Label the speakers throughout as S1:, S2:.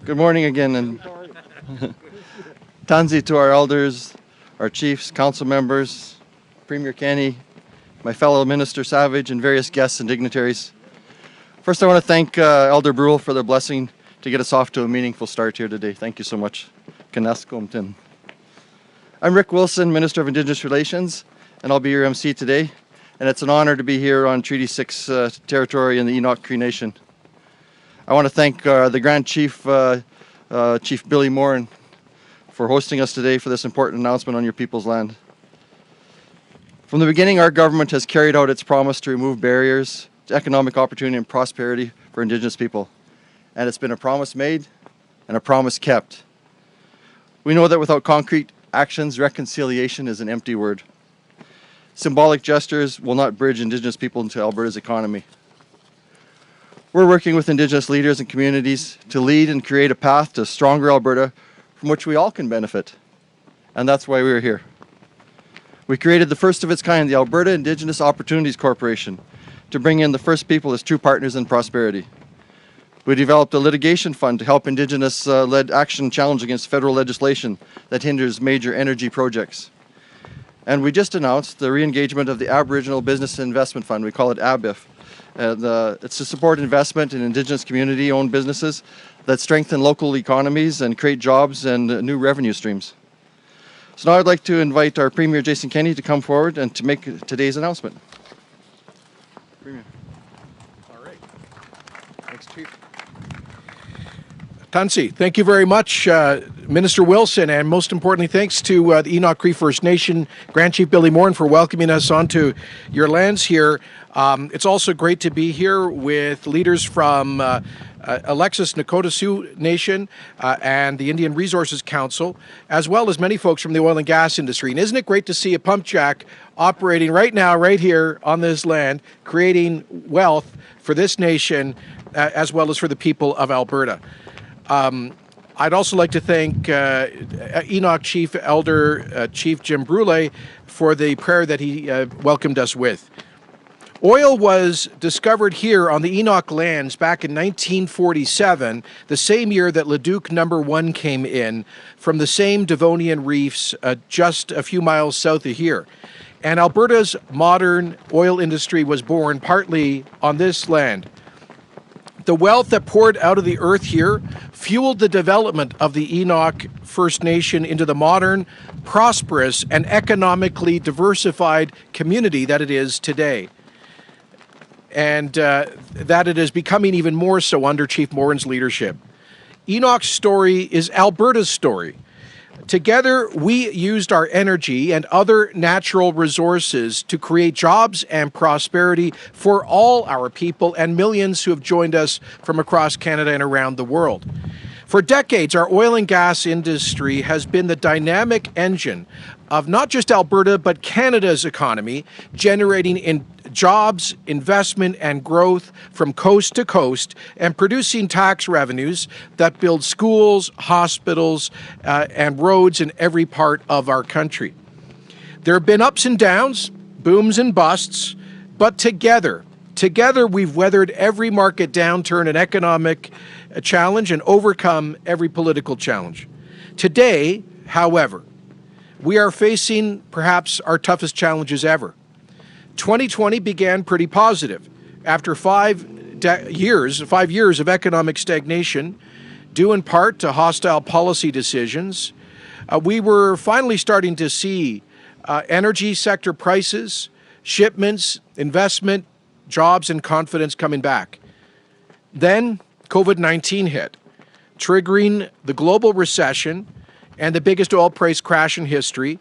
S1: Good morning again, and Tanzi to our elders, our chiefs, council members, Premier Kenney, my fellow Minister Savage, and various guests and dignitaries. First, I want to thank Elder Brule for their blessing to get us off to a meaningful start here today. Thank you so much. Kanaskomtin. I'm Rick Wilson, Minister of Indigenous Relations, and I'll be your MC today. And it's an honor to be here on Treaty 6 territory in the Enoch Cree Nation. I want to thank the Grand Chief, Chief Billy Morin, for hosting us today for this important announcement on your people's land. From the beginning, our government has carried out its promise to remove barriers to economic opportunity and prosperity for Indigenous people. And it's been a promise made and a promise kept. We know that without concrete actions, reconciliation is an empty word. Symbolic gestures will not bridge Indigenous people into Alberta's economy. We're working with Indigenous leaders and communities to lead and create a path to a stronger Alberta from which we all can benefit. And that's why we're here. We created the first of its kind, the Alberta Indigenous Opportunities Corporation, to bring in the First People as true partners in prosperity. We developed a litigation fund to help Indigenous-led action challenge against federal legislation that hinders major energy projects. And we just announced the re-engagement of the Aboriginal Business Investment Fund. We call it ABIF. It's to support investment in Indigenous community-owned businesses that strengthen local economies and create jobs and new revenue streams. So now I'd like to invite our Premier Jason Kenney to come forward and to make today's announcement. Premier.
S2: All right. Thanks, Chief. Tansi, thank you very much, Minister Wilson, and most importantly, thanks to the Enoch Cree First Nation, Grand Chief Billy Morin, for welcoming us onto your lands here. It's also great to be here with leaders from Alexis Nakota Sioux Nation and the Indian Resources Council, as well as many folks from the oil and gas industry. And isn't it great to see a pump jack operating right now, right here on this land, creating wealth for this nation, as well as for the people of Alberta. I'd also like to thank Enoch Chief Elder Chief Jim Brule for the prayer that he welcomed us with. Oil was discovered here on the Enoch lands back in 1947, the same year that Leduc No. 1 came in from the same Devonian reefs just a few miles south of here. And Alberta's modern oil industry was born partly on this land. The wealth that poured out of the earth here fueled the development of the Enoch First Nation into the modern, prosperous, and economically diversified community that it is today. And that it is becoming even more so under Chief Morin's leadership. Enoch's story is Alberta's story. Together, we used our energy and other natural resources to create jobs and prosperity for all our people and millions who have joined us from across Canada and around the world. For decades, our oil and gas industry has been the dynamic engine of not just Alberta, but Canada's economy, generating jobs, investment, and growth from coast to coast, and producing tax revenues that build schools, hospitals, and roads in every part of our country. There have been ups and downs, booms and busts, but together we've weathered every market downturn and economic challenge and overcome every political challenge. Today, however, we are facing perhaps our toughest challenges ever. 2020 began pretty positive. After 5 years of economic stagnation, due in part to hostile policy decisions, we were finally starting to see energy sector prices, shipments, investment, jobs, and confidence coming back. Then COVID-19 hit, triggering the global recession and the biggest oil price crash in history,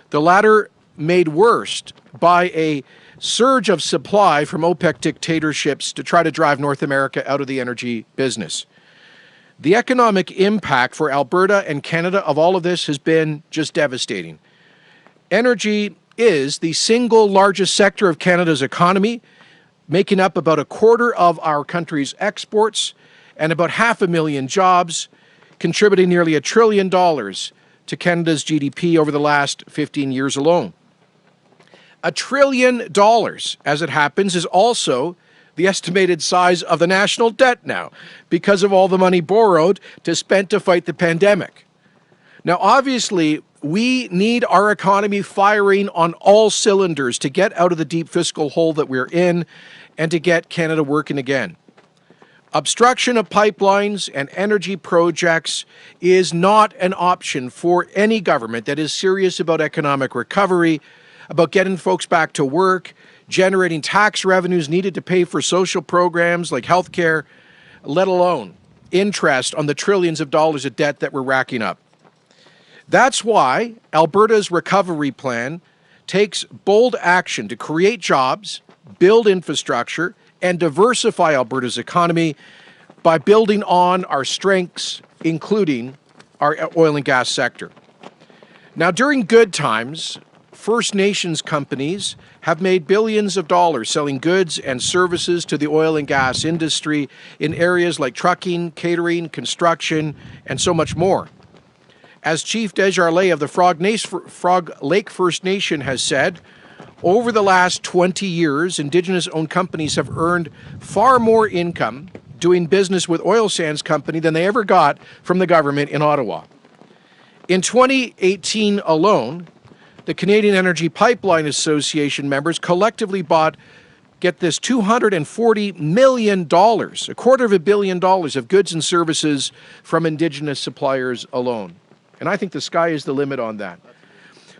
S2: the latter made worse by a surge of supply from OPEC dictatorships to try to drive North America out of the energy business. The economic impact for Alberta and Canada of all of this has been just devastating. Energy is the single largest sector of Canada's economy, making up about a quarter of our country's exports and about 500,000 jobs, contributing nearly $1 trillion to Canada's GDP over the last 15 years alone. $1 trillion, as it happens, is also the estimated size of the national debt now because of all the money borrowed to spend to fight the pandemic. Now, obviously, we need our economy firing on all cylinders to get out of the deep fiscal hole that we're in and to get Canada working again. Obstruction of pipelines and energy projects is not an option for any government that is serious about economic recovery, about getting folks back to work, generating tax revenues needed to pay for social programs like healthcare, let alone interest on the trillions of dollars of debt that we're racking up. That's why Alberta's recovery plan takes bold action to create jobs, build infrastructure, and diversify Alberta's economy by building on our strengths, including our oil and gas sector. Now, during good times, First Nations companies have made billions of dollars selling goods and services to the oil and gas industry in areas like trucking, catering, construction, and so much more. As Chief Desjardins of the Frog Lake First Nation has said, over the last 20 years, Indigenous-owned companies have earned far more income doing business with oil sands company than they ever got from the government in Ottawa. In 2018 alone, the Canadian Energy Pipeline Association members collectively bought, get this, $240 million, $250 million of goods and services from Indigenous suppliers alone. And I think the sky is the limit on that.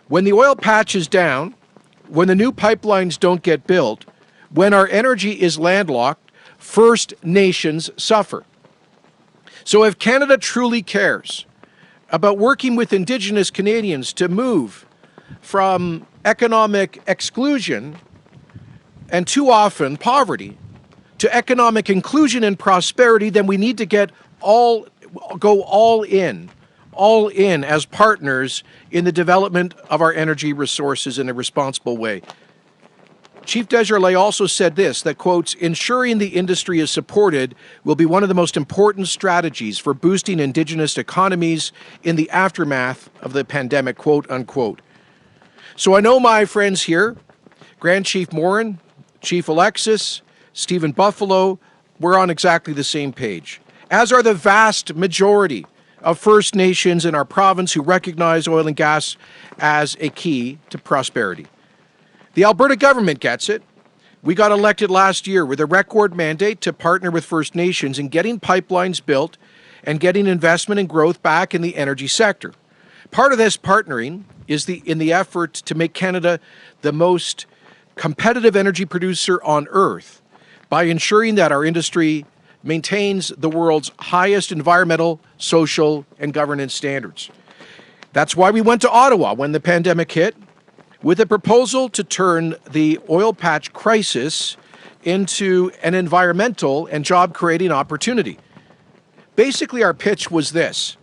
S2: When the oil patch is down, when the new pipelines don't get built, when our energy is landlocked, First Nations suffer. So if Canada truly cares about working with Indigenous Canadians to move from economic exclusion and too often poverty to economic inclusion and prosperity, then we need to go all in as partners in the development of our energy resources in a responsible way. Chief Desjardins also said this, that, quotes, ensuring the industry is supported will be one of the most important strategies for boosting Indigenous economies in the aftermath of the pandemic, quote unquote. So I know my friends here, Grand Chief Morin, Chief Alexis, Stephen Buffalo, we're on exactly the same page, as are the vast majority of First Nations in our province who recognize oil and gas as a key to prosperity. The Alberta government gets it. We got elected last year with a record mandate to partner with First Nations in getting pipelines built and getting investment and growth back in the energy sector. Part of this partnering is in the effort to make Canada the most competitive energy producer on earth by ensuring that our industry maintains the world's highest environmental, social, and governance standards. That's why we went to Ottawa when the pandemic hit, with a proposal to turn the oil patch crisis into an environmental and job-creating opportunity. Basically, our pitch was this: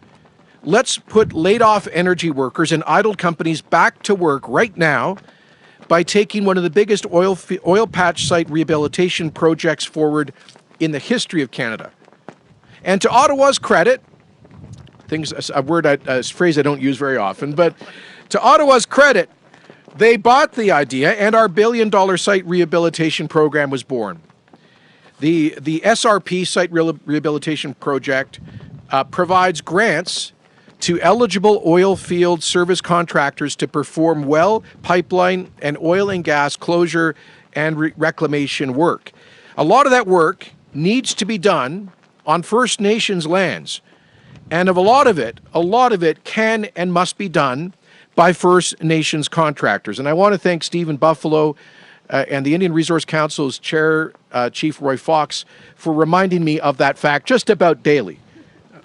S2: let's put laid-off energy workers and idle companies back to work right now by taking one of the biggest oil patch site rehabilitation projects forward in the history of Canada. And to Ottawa's credit, a phrase I don't use very often, but to Ottawa's credit, they bought the idea and our billion-dollar site rehabilitation program was born. The Srp Site Rehabilitation Project provides grants to eligible oil field service contractors to perform well pipeline and oil and gas closure and reclamation work. A lot of that work needs to be done on First Nations lands. And a lot of it can and must be done by First Nations contractors. And I want to thank Stephen Buffalo and the Indian Resource Council's chair, Chief Roy Fox, for reminding me of that fact just about daily.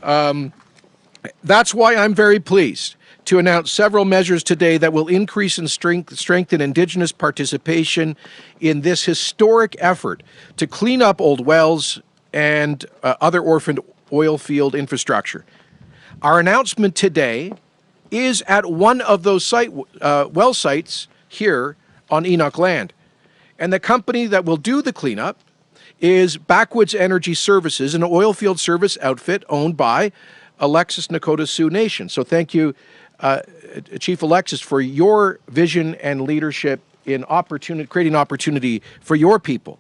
S2: That's why I'm very pleased to announce several measures today that will increase and strengthen Indigenous participation in this historic effort to clean up old wells and other orphaned oil field infrastructure. Our announcement today is at one of those well sites here on Enoch land. And the company that will do the cleanup is Backwoods Energy Services, an oil field service outfit owned by Alexis Nakota Sioux Nation. So thank you, Chief Alexis, for your vision and leadership in creating opportunity for your people.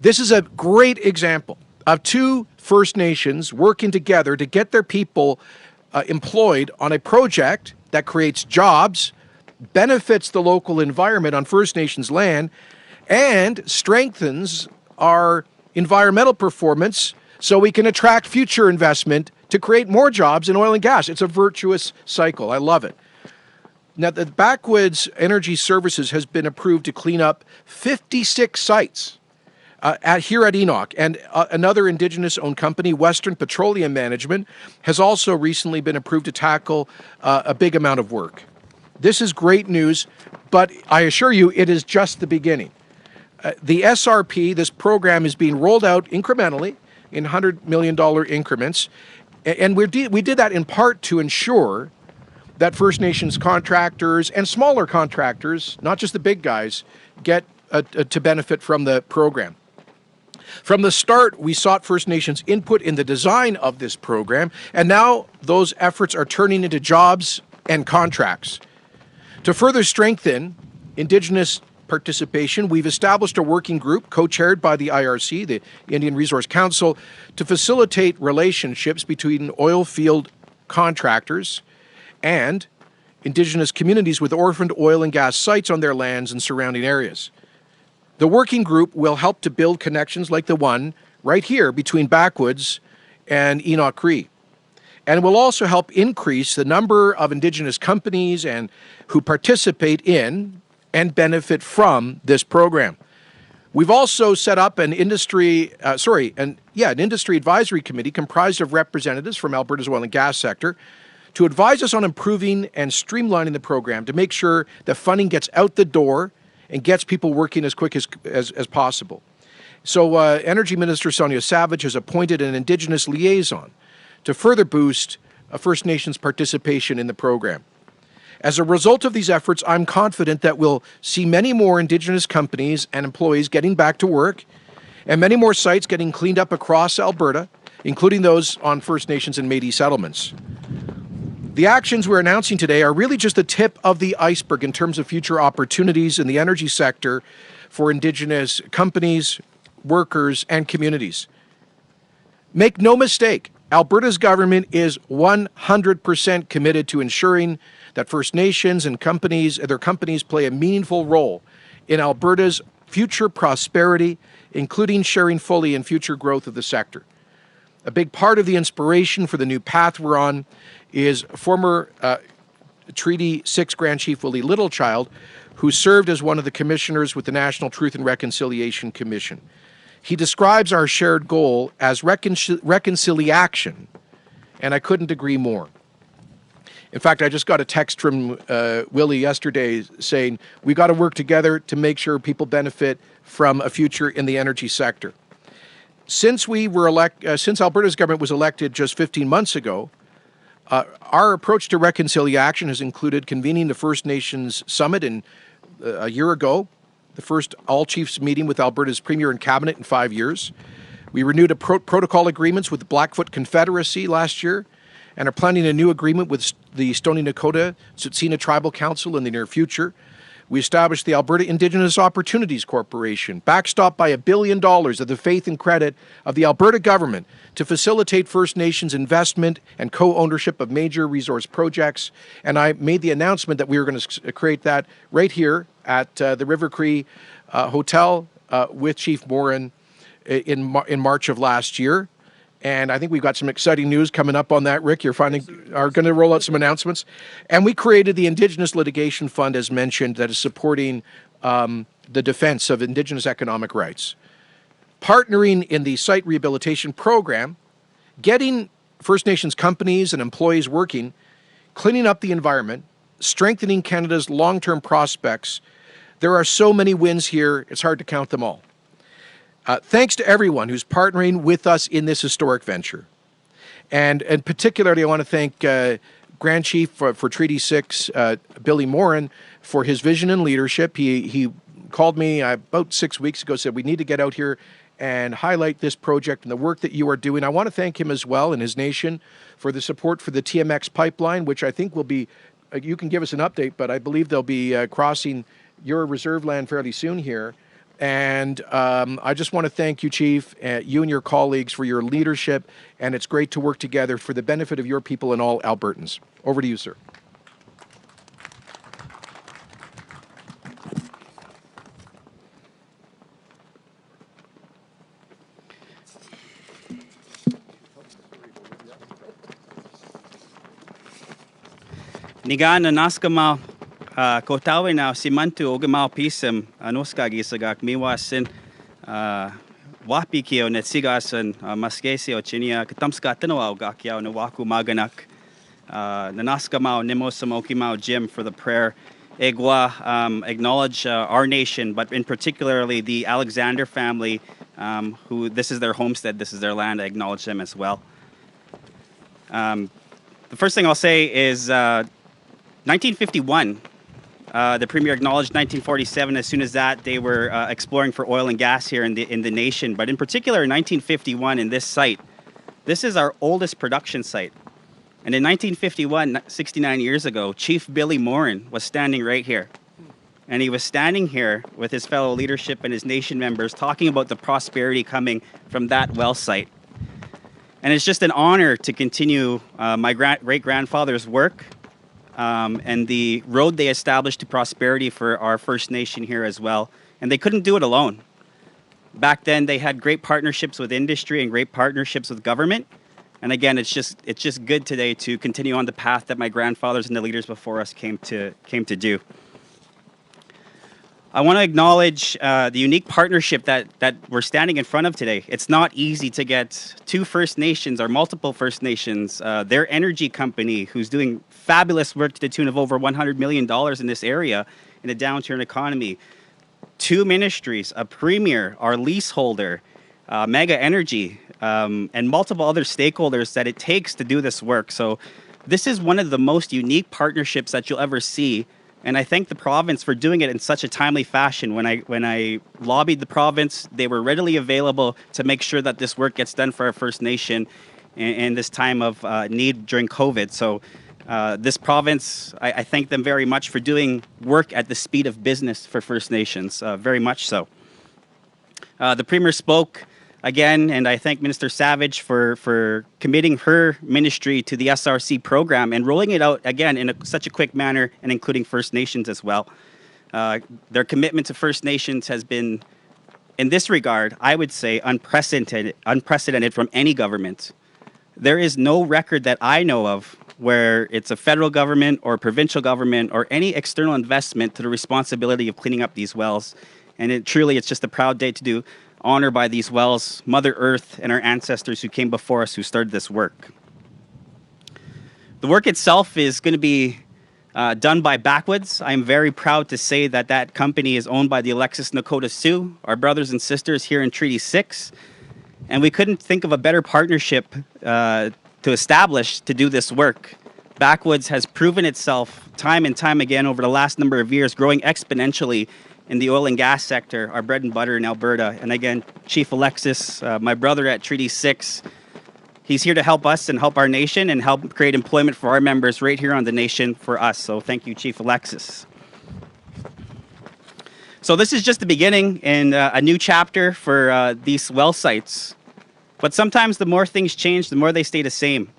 S2: This is a great example of two First Nations working together to get their people employed on a project that creates jobs, benefits the local environment on First Nations land, and strengthens our environmental performance so we can attract future investment to create more jobs in oil and gas. It's a virtuous cycle. I love it. Now, the Backwoods Energy Services has been approved to clean up 56 sites here at Enoch, and another Indigenous-owned company, Western Petroleum Management, has also recently been approved to tackle a big amount of work. This is great news, but I assure you it is just the beginning. The SRP, this program, is being rolled out incrementally in $100 million increments, and we did that in part to ensure that First Nations contractors and smaller contractors, not just the big guys, get to benefit from the program. From the start, we sought First Nations input in the design of this program, and now those efforts are turning into jobs and contracts. To further strengthen Indigenous participation, we've established a working group co-chaired by the IRC, the Indian Resource Council, to facilitate relationships between oil field contractors and Indigenous communities with orphaned oil and gas sites on their lands and surrounding areas. The working group will help to build connections like the one right here between Backwoods and Enoch Cree. And it will also help increase the number of Indigenous companies and who participate in and benefit from this program. We've also set up an industry advisory committee comprised of representatives from Alberta's oil and gas sector to advise us on improving and streamlining the program to make sure that funding gets out the door and gets people working as quick as possible. So Energy Minister Sonia Savage has appointed an Indigenous liaison to further boost First Nations participation in the program. As a result of these efforts, I'm confident that we'll see many more Indigenous companies and employees getting back to work, and many more sites getting cleaned up across Alberta, including those on First Nations and Métis settlements. The actions we're announcing today are really just the tip of the iceberg in terms of future opportunities in the energy sector for Indigenous companies, workers, and communities. Make no mistake, Alberta's government is 100% committed to ensuring that First Nations and their companies play a meaningful role in Alberta's future prosperity, including sharing fully in future growth of the sector. A big part of the inspiration for the new path we're on is former Treaty 6 Grand Chief Willie Littlechild, who served as one of the commissioners with the National Truth and Reconciliation Commission. He describes our shared goal as reconciliation, and I couldn't agree more. In fact, I just got a text from Willie yesterday saying, we got to work together to make sure people benefit from a future in the energy sector. Since Alberta's government was elected just 15 months ago, our approach to reconciliation has included convening the First Nations Summit a year ago, the first all-chiefs meeting with Alberta's Premier and Cabinet in 5 years. We renewed protocol agreements with the Blackfoot Confederacy last year and are planning a new agreement with the Stoney Nakoda Tsuut'ina Tribal Council in the near future. We established the Alberta Indigenous Opportunities Corporation, backstopped by $1 billion of the faith and credit of the Alberta government to facilitate First Nations investment and co-ownership of major resource projects. And I made the announcement that we were going to create that right here at the River Cree Hotel with Chief Morin in March of last year. And I think we've got some exciting news coming up on that, Rick. Are going to roll out some announcements. And we created the Indigenous Litigation Fund, as mentioned, that is supporting the defense of Indigenous economic rights. Partnering in the Site Rehabilitation Program, getting First Nations companies and employees working, cleaning up the environment, strengthening Canada's long-term prospects. There are so many wins here, it's hard to count them all. Thanks to everyone who's partnering with us in this historic venture. And particularly, I want to thank Grand Chief for Treaty 6, Billy Morin, for his vision and leadership. He called me about 6 weeks ago, said we need to get out here and highlight this project and the work that you are doing. I want to thank him as well and his nation for the support for the TMX pipeline, which I think will be, you can give us an update, but I believe they'll be crossing your reserve land fairly soon here. And I just want to thank you, Chief, you and your colleagues for your leadership, and it's great to work together for the benefit of your people and all Albertans. Over to you, sir.
S3: Nigan na naskama kotawe na simantu ogamao pisem anoska gisagak miwasin wapi kio net sigasan maskesi o chinia katamska tanawa gakyao na waku maganak nanaskama nimosam okimao Jim for the prayer. Egwa acknowledge our nation, but in particularly the Alexander family, who this is their homestead, this is their land. I acknowledge them as well. The first thing I'll say is 1951, the Premier acknowledged 1947. As soon as that, they were exploring for oil and gas here in the nation. But in particular, in 1951, in this site, this is our oldest production site. And in 1951, 69 years ago, Chief Billy Morin was standing right here. And he was standing here with his fellow leadership and his nation members talking about the prosperity coming from that well site. And it's just an honor to continue my great-grandfather's work and the road they established to prosperity for our First Nation here as well. And they couldn't do it alone. Back then, they had great partnerships with industry and great partnerships with government. And again, it's just good today to continue on the path that my grandfathers and the leaders before us came to do. I want to acknowledge the unique partnership that we're standing in front of today. It's not easy to get two First Nations or multiple First Nations, their energy company, who's doing fabulous work to the tune of over $100 million in this area in a downturn economy. Two ministries, a premier, our leaseholder, Mega Energy, and multiple other stakeholders that it takes to do this work. So this is one of the most unique partnerships that you'll ever see. And I thank the province for doing it in such a timely fashion. When I lobbied the province, they were readily available to make sure that this work gets done for our First Nation in this time of need during COVID. So this province, I thank them very much for doing work at the speed of business for First Nations, very much so. The Premier spoke again, and I thank Minister Savage for committing her ministry to the SRC program and rolling it out again in such a quick manner and including First Nations as well. Their commitment to First Nations has been, in this regard, I would say unprecedented from any government. There is no record that I know of where it's a federal government or provincial government or any external investment to the responsibility of cleaning up these wells. And it's just a proud day to do honor by these wells, Mother Earth, and our ancestors who came before us who started this work. The work itself is going to be done by Backwoods. I'm very proud to say that that company is owned by the Alexis Nakota Sioux, our brothers and sisters here in Treaty 6. And we couldn't think of a better partnership to establish to do this work. Backwoods has proven itself time and time again over the last number of years, growing exponentially in the oil and gas sector, our bread and butter in Alberta. And again, Chief Alexis, my brother at Treaty 6, he's here to help us and help our nation and help create employment for our members right here on the nation for us. So thank you, Chief Alexis. So this is just the beginning and a new chapter for these well sites. But sometimes the more things change, the more they stay the same.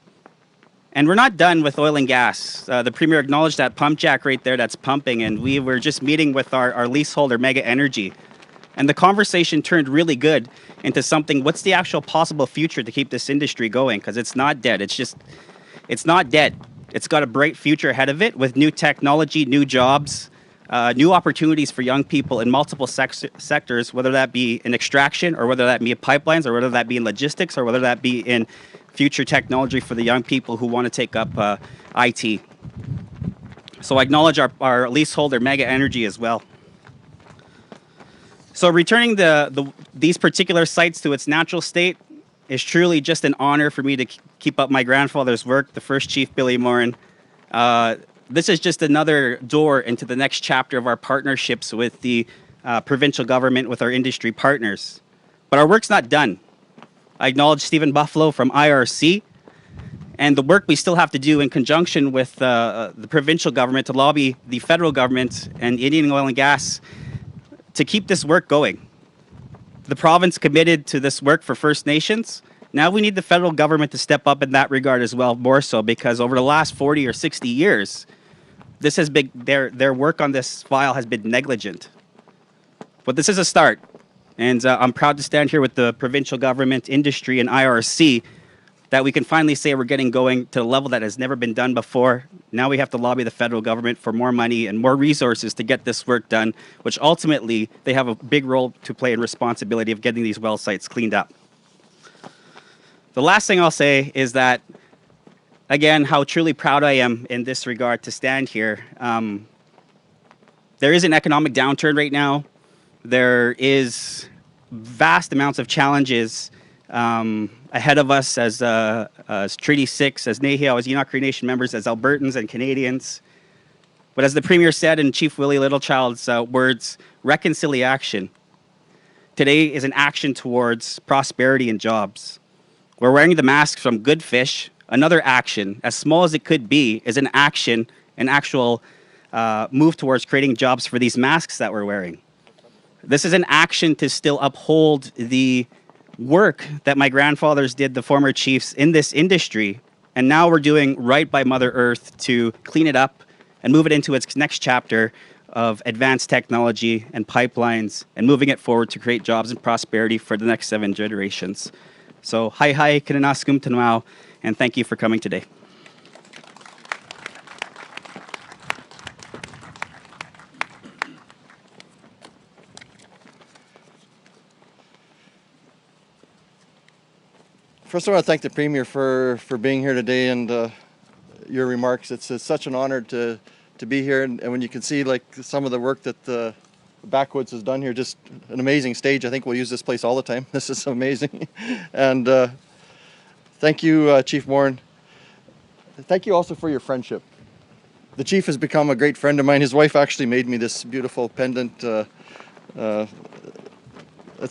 S3: And we're not done with oil and gas. The Premier acknowledged that pump jack right there that's pumping, and we were just meeting with our leaseholder, Mega Energy. And the conversation turned really good into something, what's the actual possible future to keep this industry going? Because it's not dead. It's not dead. It's got a bright future ahead of it with new technology, new jobs, new opportunities for young people in multiple sectors, whether that be in extraction or whether that be in pipelines or whether that be in logistics or whether that be in future technology for the young people who want to take up IT. So I acknowledge our leaseholder, Mega Energy, as well. So returning these particular sites to its natural state is truly just an honor for me to keep up my grandfather's work, the first Chief Billy Morin. This is just another door into the next chapter of our partnerships with the provincial government, with our industry partners. But our work's not done. I acknowledge Stephen Buffalo from IRC and the work we still have to do in conjunction with the provincial government to lobby the federal government and Indian Oil and Gas to keep this work going. The province committed to this work for First Nations. Now we need the federal government to step up in that regard as well, more so, because over the last 40 or 60 years, this has been their work on this file has been negligent. But this is a start, and I'm proud to stand here with the provincial government, industry, and IRC that we can finally say we're getting going to a level that has never been done before. Now we have to lobby the federal government for more money and more resources to get this work done, which ultimately they have a big role to play in responsibility of getting these well sites cleaned up. The last thing I'll say is that, again, how truly proud I am in this regard to stand here. There is an economic downturn right now. There is vast amounts of challenges ahead of us as Treaty 6, as Nehio, as Enoch Cree Nation members, as Albertans and Canadians. But as the Premier said in Chief Willie Littlechild's words, reconciliation today is an action towards prosperity and jobs. We're wearing the masks from Good Fish. Another action, as small as it could be, is an action, an actual move towards creating jobs for these masks that we're wearing. This is an action to still uphold the work that my grandfathers did, the former chiefs, in this industry. And now we're doing right by Mother Earth to clean it up and move it into its next chapter of advanced technology and pipelines and moving it forward to create jobs and prosperity for the next 7 generations. So, hi, kinanaskum tanwao, and thank you for coming today.
S1: First, I want to thank the Premier for being here today and your remarks. It's such an honor to be here, and when you can see like some of the work that the Backwoods has done here, just an amazing stage. I think we'll use this place all the time. This is amazing. And thank you, Chief Morin. Thank you also for your friendship. The Chief has become a great friend of mine. His wife actually made me this beautiful pendant. It's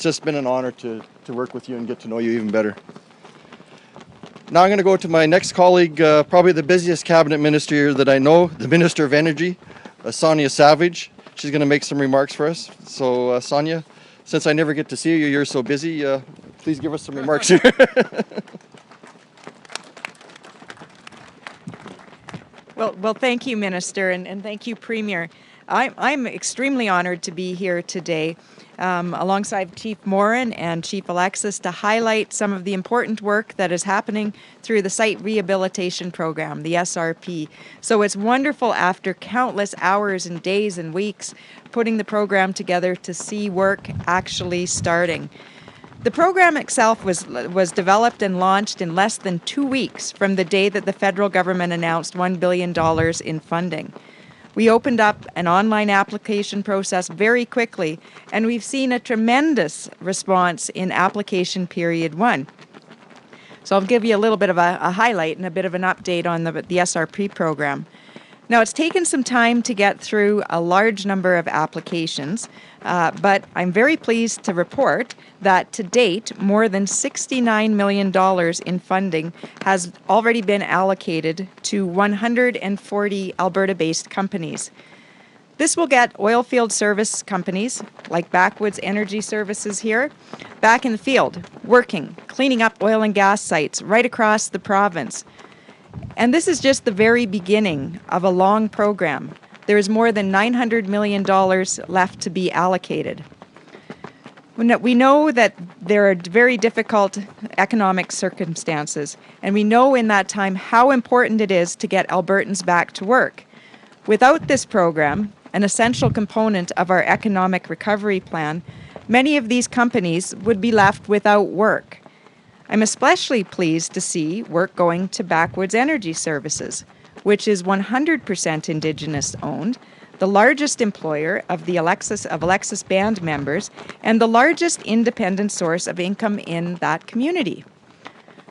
S1: just been an honor to work with you and get to know you even better. Now I'm going to go to my next colleague, probably the busiest cabinet minister that I know, the Minister of Energy, Sonia Savage. She's going to make some remarks for us. So Sonia, since I never get to see you, you're so busy, please give us some remarks here.
S4: Well, thank you, Minister, and thank you, Premier. I'm extremely honored to be here today alongside Chief Morin and Chief Alexis to highlight some of the important work that is happening through the Site Rehabilitation Program, the SRP. So it's wonderful after countless hours and days and weeks putting the program together to see work actually starting. The program itself was developed and launched in less than 2 weeks from the day that the federal government announced $1 billion in funding. We opened up an online application process very quickly, and we've seen a tremendous response in application period 1. So I'll give you a little bit of a highlight and a bit of an update on the SRP program. Now, it's taken some time to get through a large number of applications, but I'm very pleased to report that to date, more than $69 million in funding has already been allocated to 140 Alberta-based companies. This will get oilfield service companies like Backwoods Energy Services here back in the field, working, cleaning up oil and gas sites right across the province. And this is just the very beginning of a long program. There is more than $900 million left to be allocated. We know that there are very difficult economic circumstances, and we know in that time how important it is to get Albertans back to work. Without this program, an essential component of our economic recovery plan, many of these companies would be left without work. I'm especially pleased to see work going to Backwoods Energy Services, which is 100% Indigenous-owned, the largest employer of the Alexis Band members, and the largest independent source of income in that community.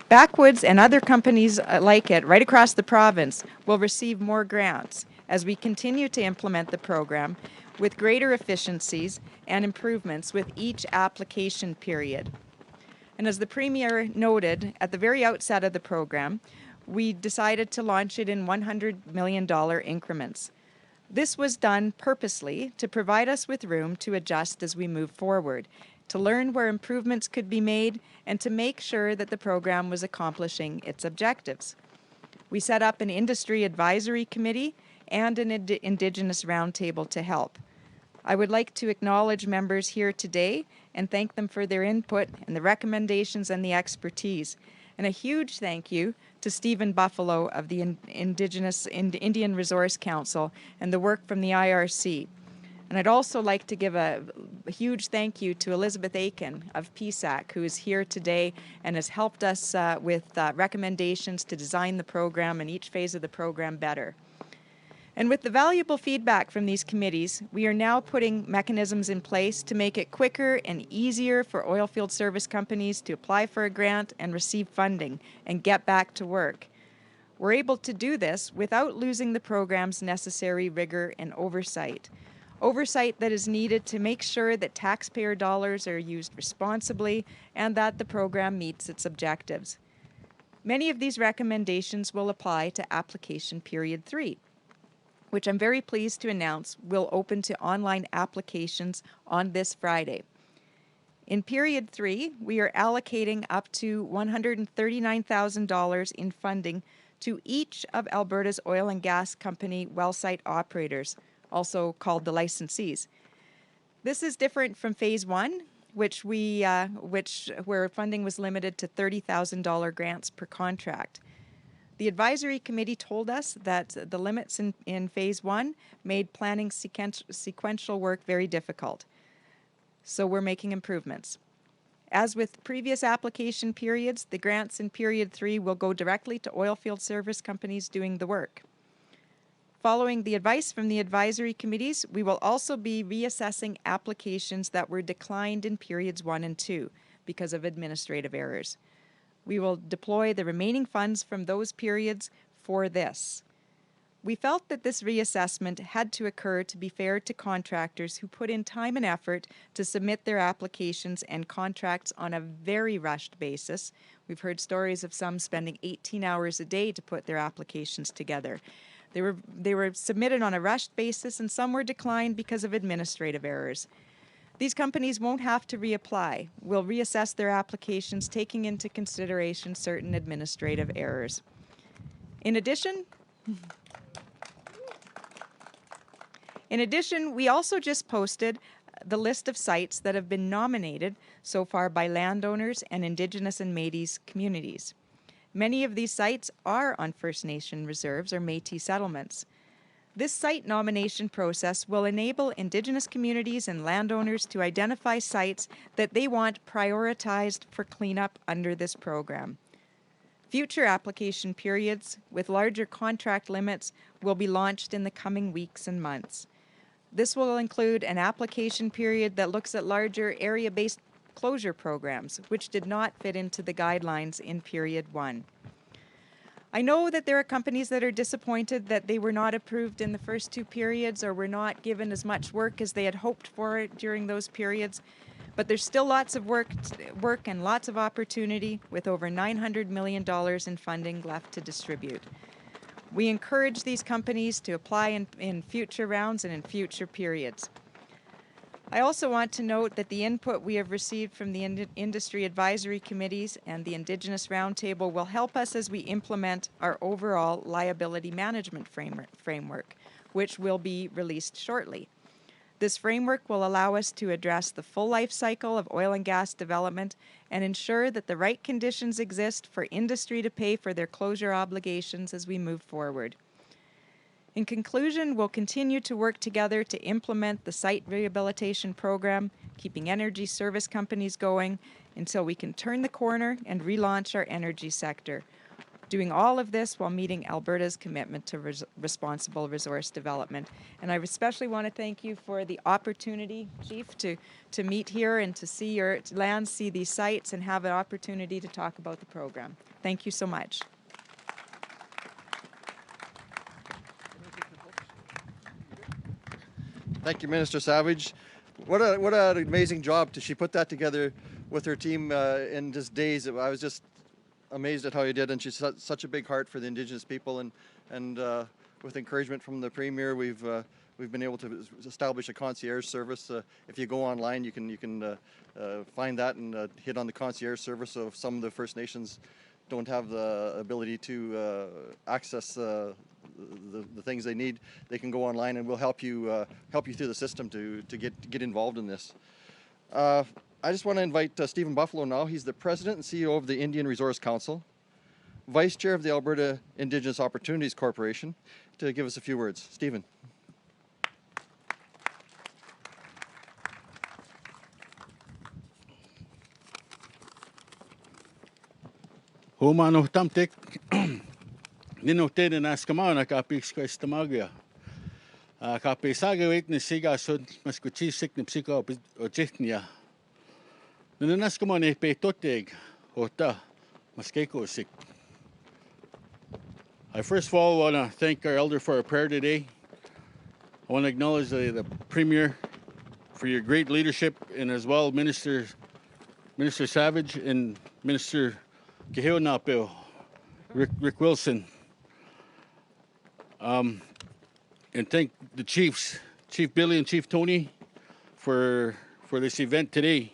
S4: Backwoods and other companies like it right across the province will receive more grants as we continue to implement the program with greater efficiencies and improvements with each application period. And as the Premier noted at the very outset of the program, we decided to launch it in $100 million increments. This was done purposely to provide us with room to adjust as we move forward. to learn where improvements could be made, and to make sure that the program was accomplishing its objectives. We set up an industry advisory committee and an Indigenous roundtable to help. I would like to acknowledge members here today and thank them for their input and the recommendations and the expertise. And a huge thank you to Stephen Buffalo of the Indian Resource Council and the work from the IRC. And I'd also like to give a huge thank you to Elizabeth Aiken of PSAC, who is here today and has helped us with recommendations to design the program and each phase of the program better. And with the valuable feedback from these committees, we are now putting mechanisms in place to make it quicker and easier for oilfield service companies to apply for a grant and receive funding and get back to work. We're able to do this without losing the program's necessary rigor and oversight. Oversight that is needed to make sure that taxpayer dollars are used responsibly and that the program meets its objectives. Many of these recommendations will apply to application period 3, which I'm very pleased to announce will open to online applications on this Friday. In period 3, we are allocating up to $139,000 in funding to each of Alberta's oil and gas company well site operators, also called the licensees. This is different from phase 1, where funding was limited to $30,000 grants per contract. The advisory committee told us that the limits in phase 1 made planning sequential work very difficult. So we're making improvements. As with previous application periods, the grants in period 3 will go directly to oilfield service companies doing the work. Following the advice from the advisory committees, we will also be reassessing applications that were declined in periods 1 and 2 because of administrative errors. We will deploy the remaining funds from those periods for this. We felt that this reassessment had to occur to be fair to contractors who put in time and effort to submit their applications and contracts on a very rushed basis. We've heard stories of some spending 18 hours a day to put their applications together. They were submitted on a rushed basis, and some were declined because of administrative errors. These companies won't have to reapply. We'll reassess their applications, taking into consideration certain administrative errors. In addition, we also just posted the list of sites that have been nominated so far by landowners and Indigenous and Métis communities. Many of these sites are on First Nation reserves or Métis settlements. This site nomination process will enable Indigenous communities and landowners to identify sites that they want prioritized for cleanup under this program. Future application periods with larger contract limits will be launched in the coming weeks and months. This will include an application period that looks at larger area-based closure programs, which did not fit into the guidelines in period 1. I know that there are companies that are disappointed that they were not approved in the first 2 periods or were not given as much work as they had hoped for during those periods, but there's still lots of work and lots of opportunity with over $900 million in funding left to distribute. We encourage these companies to apply in future rounds and in future periods. I also want to note that the input we have received from the industry advisory committees and the Indigenous Roundtable will help us as we implement our overall liability management framework, which will be released shortly. This framework will allow us to address the full life cycle of oil and gas development and ensure that the right conditions exist for industry to pay for their closure obligations as we move forward. In conclusion, we'll continue to work together to implement the Site Rehabilitation Program, keeping energy service companies going until we can turn the corner and relaunch our energy sector. Doing all of this while meeting Alberta's commitment to responsible resource development. And I especially want to thank you for the opportunity, Chief, to meet here and to see your lands, see these sites, and have an opportunity to talk about the program. Thank you so much.
S1: Thank you, Minister Savage. What an amazing job. She put that together with her team in just days. I was just amazed at how you did, and she's such a big heart for the Indigenous people, and with encouragement from the Premier, we've We've been able to establish a concierge service. If you go online, you can find that and hit on the concierge service. So if some of the First Nations don't have the ability to access the things they need, they can go online, and we'll help you through the system to get involved in this. I just want to invite Stephen Buffalo now. He's the president and CEO of the Indian Resource Council, vice chair of the Alberta Indigenous Opportunities Corporation, to give us a few words. Stephen.
S5: Humano tamtek ninote na skamao na kapix ko estamagia. Kapisaga wait ni siga sod maskuchi sik ni psiko ojitnia. Nanaskamo ne petoteg hota maskeko sik. I first of all want to thank our elder for our prayer today. I want to acknowledge the Premier for your great leadership, and as well Minister Savage and Minister Keheo Napeo, Rick Wilson. And thank the chiefs, Chief Billy and Chief Tony, for this event today.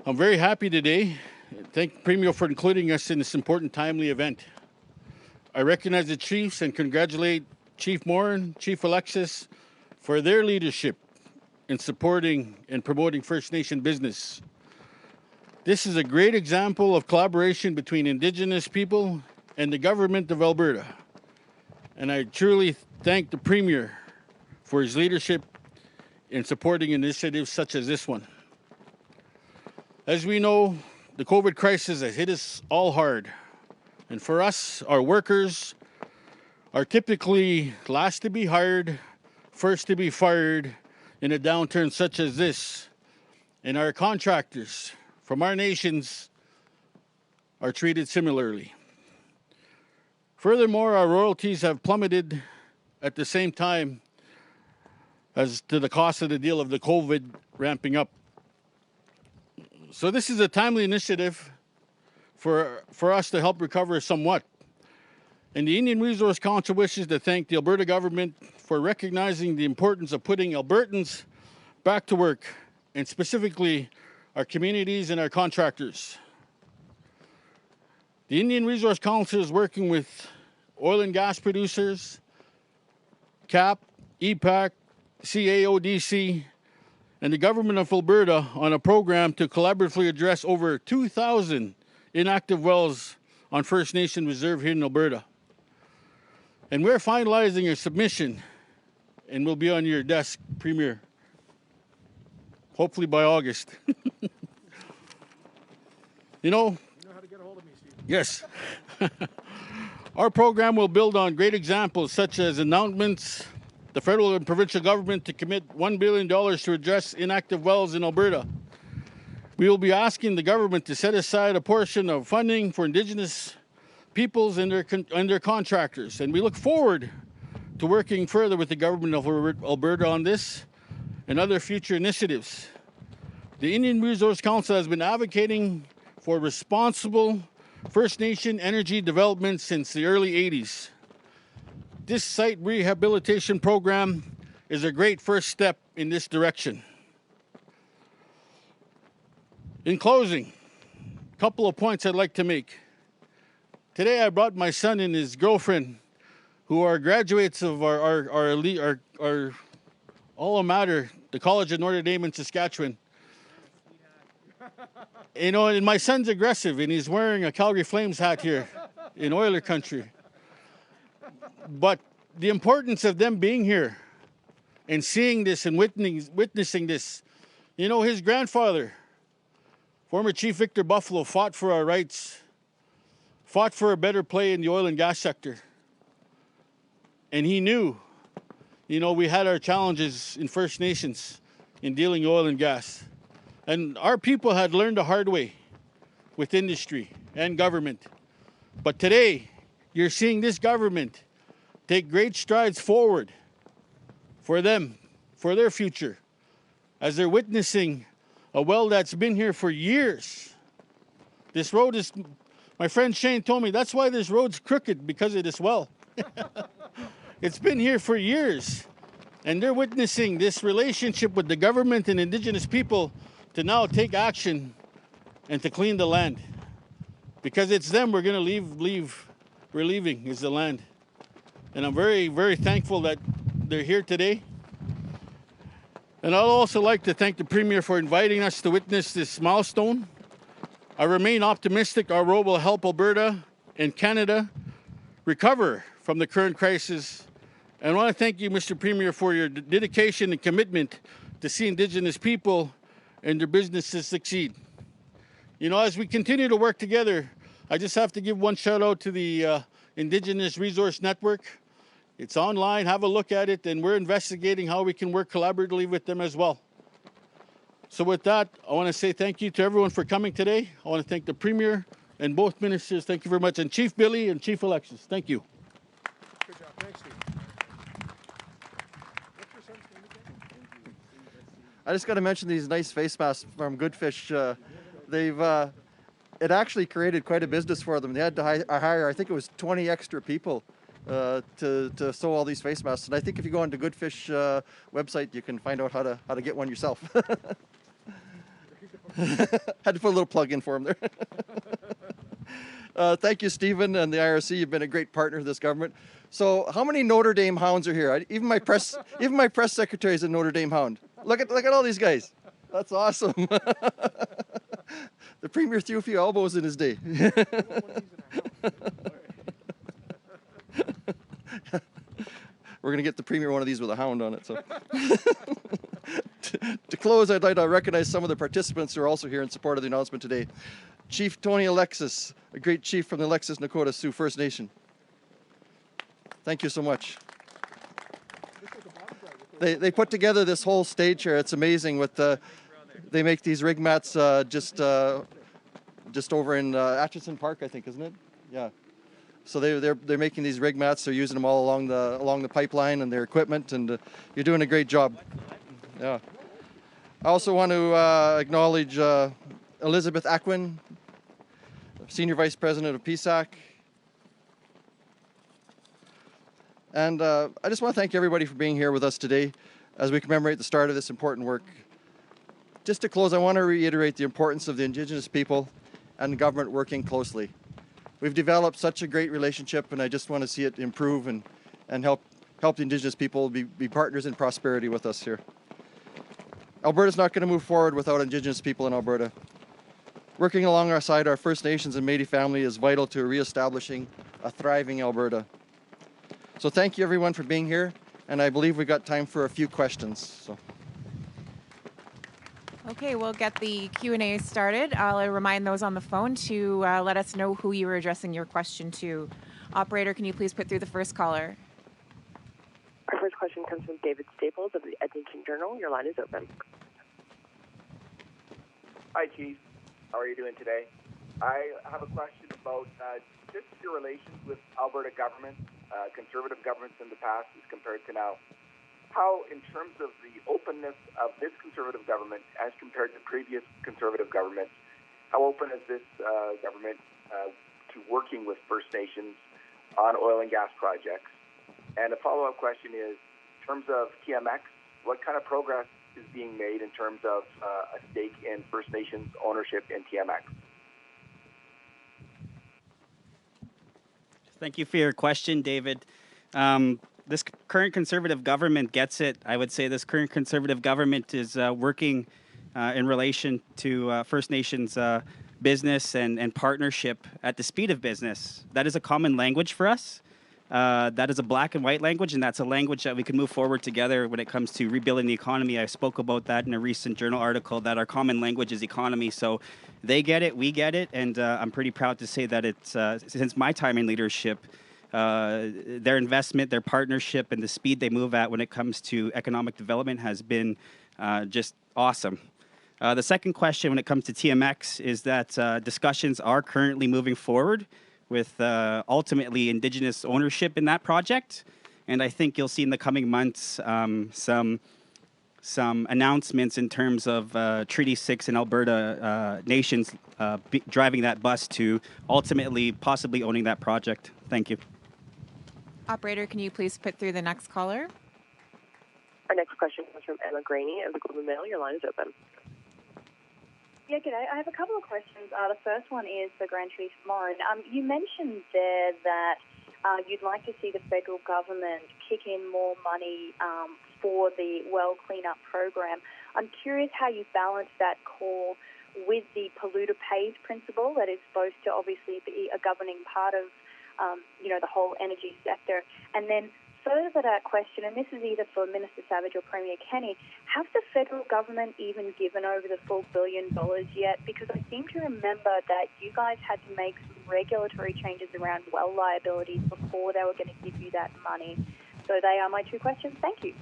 S5: I'm very happy today. Thank Premier for including us in this important, timely event. I recognize the chiefs and congratulate Chief Morin, Chief Alexis, for their leadership in supporting and promoting First Nation business. This is a great example of collaboration between Indigenous people and the government of Alberta. And I truly thank the Premier for his leadership in supporting initiatives such as this one. As we know, the COVID crisis has hit us all hard. And for us, our workers are typically last to be hired, first to be fired in a downturn such as this. And our contractors from our nations are treated similarly. Furthermore, our royalties have plummeted at the same time as to the cost of the deal of the COVID ramping up. So this is a timely initiative for us to help recover somewhat. And the Indian Resource Council wishes to thank the Alberta government for recognizing the importance of putting Albertans back to work, and specifically our communities and our contractors. The Indian Resource Council is working with oil and gas producers, CAP, EPAC, CAODC, and the government of Alberta on a program to collaboratively address over 2,000 inactive wells on First Nation reserve here in Alberta. And we're finalizing a submission, and will be on your desk, Premier, hopefully by August. You know
S2: how to get a hold of me, Steve.
S5: Yes. Our program will build on great examples such as announcements, the federal and provincial government to commit $1 billion to address inactive wells in Alberta. We will be asking the government to set aside a portion of funding for Indigenous peoples and their contractors. And we look forward to working further with the government of Alberta on this and other future initiatives. The Indian Resource Council has been advocating for responsible First Nation energy development since the early 80s. This Site Rehabilitation Program is a great first step in this direction. In closing, a couple of points I'd like to make. Today I brought my son and his girlfriend, who are graduates of our alma mater, the College of Notre Dame in Saskatchewan. You know, and my son's aggressive, and he's wearing a Calgary Flames hat here in Oiler country. But the importance of them being here and seeing this and witnessing this, you know, his grandfather, former Chief Victor Buffalo, fought for our rights, fought for a better play in the oil and gas sector. And he knew, you know, we had our challenges in First Nations in dealing oil and gas. And our people had learned the hard way with industry and government. But today, you're seeing this government take great strides forward for them, for their future, as they're witnessing a well that's been here for years. This road is, my friend Shane told me, that's why this road's crooked, because of this well. It's been here for years. And they're witnessing this relationship with the government and Indigenous people to now take action and to clean the land. Because it's them we're going to we're leaving is the land. And I'm very, very thankful that they're here today. And I'd also like to thank the Premier for inviting us to witness this milestone. I remain optimistic our role will help Alberta and Canada recover from the current crisis. And I want to thank you, Mr. Premier, for your dedication and commitment to see Indigenous people and their businesses succeed. You know, as we continue to work together, I just have to give one shout out to the Indigenous Resource Network. It's online, have a look at it, and we're investigating how we can work collaboratively with them as well. So with that, I want to say thank you to everyone for coming today. I want to thank the Premier and both ministers. Thank you very much. And Chief Billy and Chief Alexis, thank you.
S2: Good job. Thanks, Steve. What's your son's name again?
S1: I just got to mention these nice face masks from Goodfish. It actually created quite a business for them. They had to hire, I think it was 20 extra people to sew all these face masks. And I think if you go onto Goodfish website, you can find out how to get one yourself. Had to put a little plug in for them there. Thank you, Stephen, and the IRC. You've been a great partner to this government. So, how many Notre Dame hounds are here? Even my press secretary is a Notre Dame hound. Look at all these guys. That's awesome. The Premier threw a few elbows in his day. We're going to get the Premier one of these with a hound on it. So, to close, I'd like to recognize some of the participants who are also here in support of the announcement today. Chief Tony Alexis, a great chief from the Alexis Nakota Sioux First Nation. Thank you so much. They put together this whole stage here. It's amazing. They make these rig mats just over in Atchison Park, I think, isn't it? Yeah. So they're making these rig mats. They're using them all along the pipeline and their equipment, and you're doing a great job. Yeah. I also want to acknowledge Elizabeth Akwin, Senior Vice President of PSAC. And I just want to thank everybody for being here with us today as we commemorate the start of this important work. Just to close, I want to reiterate the importance of the Indigenous people and the government working closely. We've developed such a great relationship, and I just want to see it improve and help the Indigenous people be partners in prosperity with us here. Alberta's not going to move forward without Indigenous people in Alberta. Working alongside our First Nations and Métis family is vital to reestablishing a thriving Alberta. So thank you everyone for being here, and I believe we've got time for a few questions. So.
S6: Okay, we'll get the Q&A started. I'll remind those on the phone to let us know who you were addressing your question to. Operator, can you please put through the first caller?
S7: Our first question comes from David Staples of the Edmonton Journal. Your line is open.
S8: Hi, Chief. How are you doing today? I have a question about just your relations with Alberta government, conservative governments in the past as compared to now. How, in terms of the openness of this conservative government as compared to previous conservative governments, how open is this government to working with First Nations on oil and gas projects? And a follow-up question is, in terms of TMX, what kind of progress is being made in terms of a stake in First Nations ownership in TMX?
S3: Thank you for your question, David. This current Conservative government gets it. I would say this current Conservative government is working in relation to First Nations business and partnership at the speed of business. That is a common language for us. That is a black and white language, and that's a language that we can move forward together when it comes to rebuilding the economy. I spoke about that in a recent journal article, that our common language is economy. So they get it, we get it, and I'm pretty proud to say that it's, since my time in leadership, their investment, their partnership, and the speed they move at when it comes to economic development has been just awesome. The second question when it comes to TMX is that discussions are currently moving forward with ultimately Indigenous ownership in that project. And I think you'll see in the coming months some announcements in terms of Treaty 6 and Alberta nations driving that bus to ultimately possibly owning that project. Thank you.
S6: Operator, can you please put through the next caller?
S7: Our next question comes from Emma Graney of the Globe and Mail. Your line is open.
S9: Yeah, g'day. I have a couple of questions. The first one is for Grand Chief Morin. You mentioned there that you'd like to see the federal government kick in more money for the well cleanup program. I'm curious how you balance that call with the polluter pays principle that is supposed to obviously be a governing part of, the whole energy sector. And then further to that question, and this is either for Minister Savage or Premier Kenney, have the federal government even given over the full $1 billion yet? Because I seem to remember that you guys had to make some regulatory changes around well liabilities before they were going to give you that money. So they are my two questions. Thank you.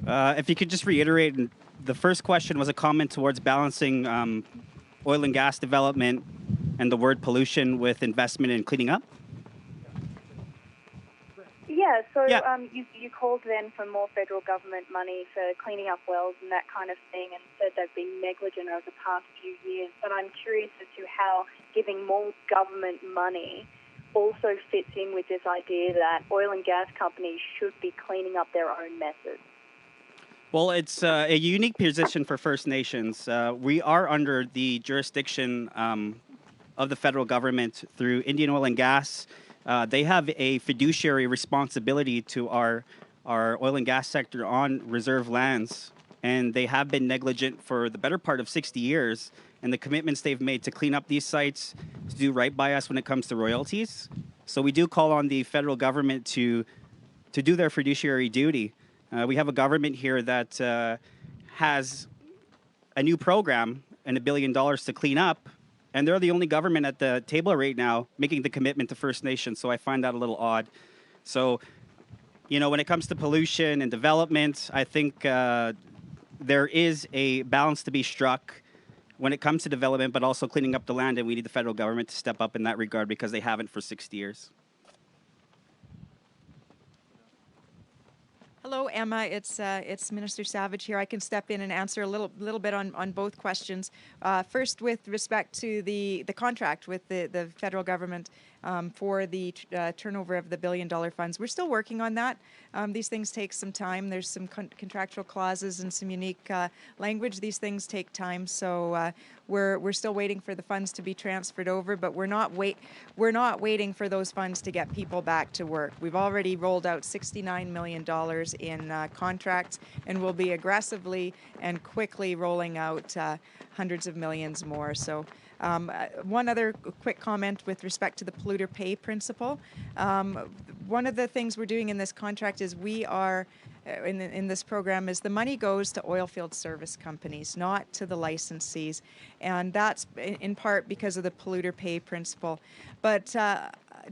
S3: If you could just reiterate, the first question was a comment towards balancing oil and gas development and the word pollution with investment in cleaning up.
S9: Yeah, so
S3: Yeah.
S9: You called then for more federal government money for cleaning up wells and that kind of thing, and said they've been negligent over the past few years. But I'm curious as to how giving more government money also fits in with this idea that oil and gas companies should be cleaning up their own messes.
S3: Well, it's a unique position for First Nations. We are under the jurisdiction of the federal government through Indian Oil and Gas. They have a fiduciary responsibility to our oil and gas sector on reserve lands, and they have been negligent for the better part of 60 years. And the commitments they've made to clean up these sites, to do right by us when it comes to royalties. So we do call on the federal government to do their fiduciary duty. We have a government here that has a new program and $1 billion to clean up, and they're the only government at the table right now making the commitment to First Nations, so I find that a little odd. So, when it comes to pollution and development, I think there is a balance to be struck when it comes to development, but also cleaning up the land, and we need the federal government to step up in that regard because they haven't for 60 years.
S4: Hello, Emma. It's Minister Savage here. I can step in and answer a little bit on both questions. First, with respect to the contract with the federal government for the turnover of the $1 billion funds, we're still working on that. These things take some time. There's some contractual clauses and some unique language. These things take time, so we're still waiting for the funds to be transferred over. But we're not waiting for those funds to get people back to work. We've already rolled out $69 million in contracts, and we'll be aggressively and quickly rolling out hundreds of millions more. So one other quick comment with respect to the polluter pay principle. One of the things we're doing in this contract is we are in this program is the money goes to oil field service companies, not to the licensees, and that's in part because of the polluter pay principle. But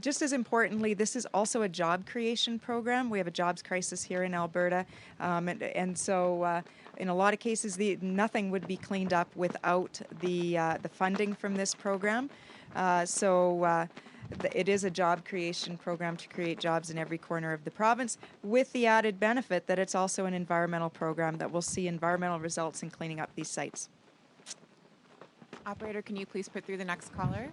S4: just as importantly, this is also a job creation program. We have a jobs crisis here in Alberta, and so in a lot of cases, nothing would be cleaned up without the funding from this program. It is a job creation program to create jobs in every corner of the province, with the added benefit that it's also an environmental program that will see environmental results in cleaning up these sites.
S6: Operator, can you please put through the next caller?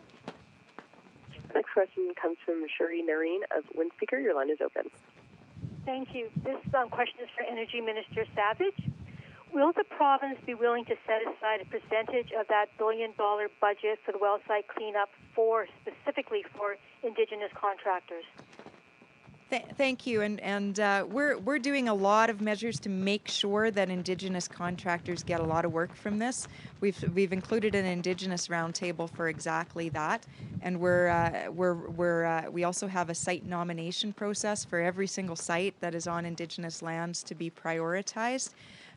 S7: Next question comes from Srp Nareen of Windspeaker. Your line is open.
S10: Thank you. This question is for Energy Minister Savage. Will the province be willing to set aside a percentage of that $1 billion budget for the well site cleanup specifically for Indigenous contractors?
S4: Thank you, and we're doing a lot of measures to make sure that Indigenous contractors get a lot of work from this. We've included an Indigenous roundtable for exactly that, and we also have a site nomination process for every single site that is on Indigenous lands to be prioritized.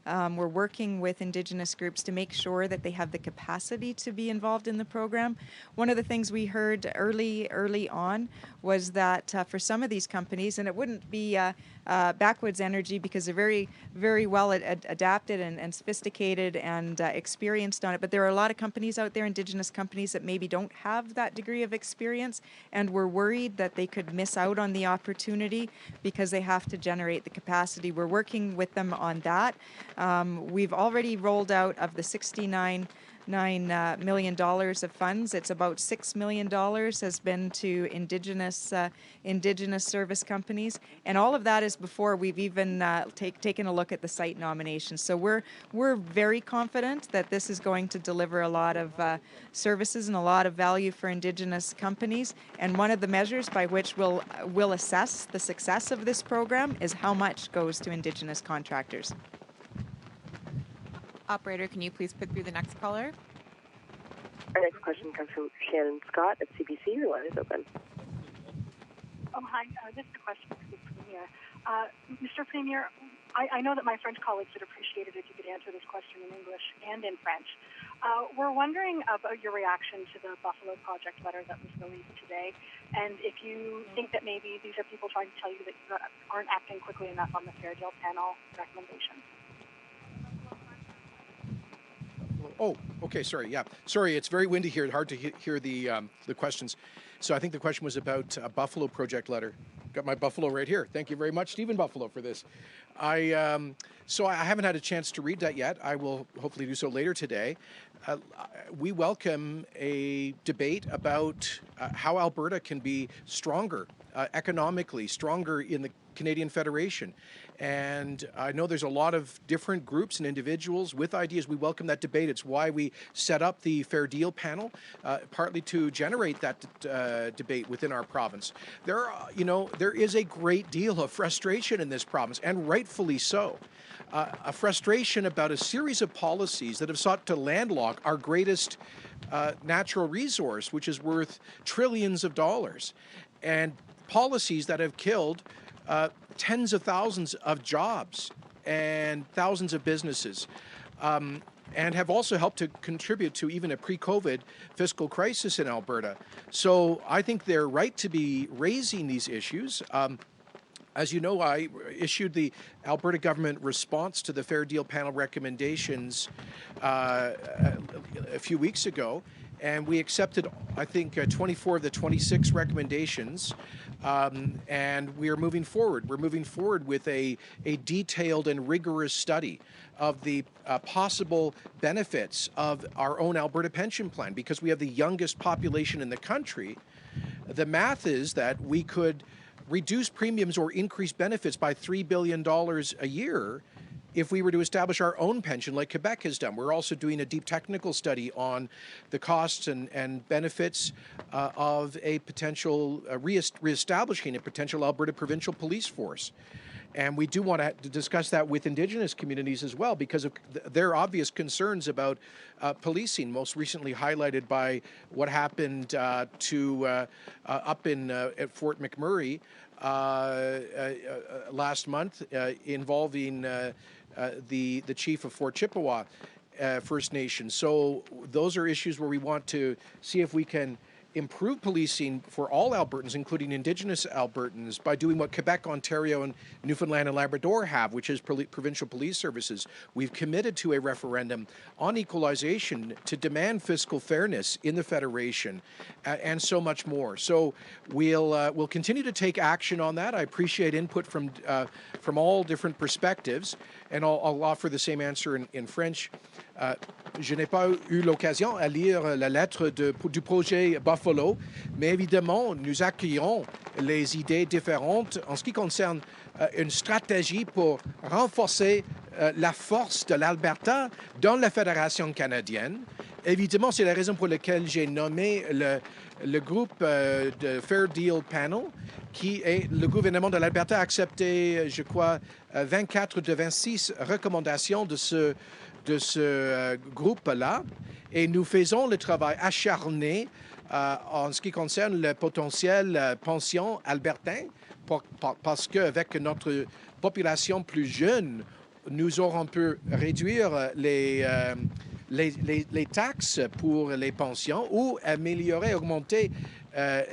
S4: We're working with Indigenous groups to make sure that they have the capacity to be involved in the program. One of the things we heard early on was that for some of these companies, and it wouldn't be Backwoods Energy because they're very, very well adapted and sophisticated and experienced on it, but there are a lot of companies out there, Indigenous companies, that maybe don't have that degree of experience, and we're worried that they could miss out on the opportunity because they have to generate the capacity. We're working with them on that. We've already rolled out of the $69 million of funds. It's about $6 million has been to Indigenous service companies, and all of that is before we've even taken a look at the site nominations. So we're very confident that this is going to deliver a lot of services and a lot of value for Indigenous companies. And one of the measures by which we'll assess the success of this program is how much goes to Indigenous contractors.
S6: Operator, can you please put through the next caller?
S7: Our next question comes from Shannon Scott at CBC. Your line is open.
S11: Oh, hi. This is a question for the Premier. Mr. Premier, I know that my French colleagues would appreciate it if you could answer this question in English and in French. We're wondering about your reaction to the Buffalo Project letter that was released today, and if you think that maybe these are people trying to tell you that you aren't acting quickly enough on the Fair Deal Panel recommendations.
S2: Oh, okay, sorry, yeah. Sorry, it's very windy here, hard to hear the questions. So I think the question was about a Buffalo Project letter. Got my Buffalo right here. Thank you very much, Stephen Buffalo, for this. So I haven't had a chance to read that yet. I will hopefully do so later today. We welcome a debate about how Alberta can be stronger economically, stronger in the Canadian Federation. And I know there's a lot of different groups and individuals with ideas. We welcome that debate. It's why we set up the Fair Deal Panel, partly to generate that debate within our province. There is a great deal of frustration in this province, and rightfully so. A frustration about a series of policies that have sought to landlock our greatest natural resource, which is worth trillions of dollars, and policies that have killed tens of thousands of jobs and thousands of businesses, and have also helped to contribute to even a pre-COVID fiscal crisis in Alberta. So I think they're right to be raising these issues. As you know, I issued the Alberta government response to the Fair Deal Panel recommendations a few weeks ago, and we accepted, I think, 24 of the 26 recommendations, and we are moving forward. We're moving forward with a detailed and rigorous study of the possible benefits of our own Alberta pension plan, because we have the youngest population in the country. The math is that we could reduce premiums or increase benefits by $3 billion a year if we were to establish our own pension like Quebec has done. We're also doing a deep technical study on the costs and benefits of a potential reestablishing a potential Alberta provincial police force. And we do want to discuss that with Indigenous communities as well, because of their obvious concerns about policing, most recently highlighted by what happened up in at Fort McMurray last month, involving the chief of Fort Chippewa First Nation. So those are issues where we want to see if we can improve policing for all Albertans, including Indigenous Albertans, by doing what Quebec, Ontario, and Newfoundland and Labrador have, which is provincial police services. We've committed to a referendum on equalization to demand fiscal fairness in the Federation, and so much more. So we'll continue to take action on that. I appreciate input from all different perspectives, and I'll offer the same answer in French. Je n'ai pas eu l'occasion à lire la lettre du projet Buffalo, mais évidemment, nous accueillons les idées différentes en ce qui concerne une stratégie pour renforcer la force de l'Alberta dans la Fédération canadienne. Évidemment, c'est la raison pour laquelle j'ai nommé le groupe de Fair Deal Panel, qui est le gouvernement de l'Alberta a accepté, je crois, 24 de 26 recommandations de ce groupe-là, et nous faisons le travail acharné en ce qui concerne le potentiel pension albertain, parce qu'avec notre population plus jeune, nous aurons pu réduire les taxes pour les pensions ou améliorer, augmenter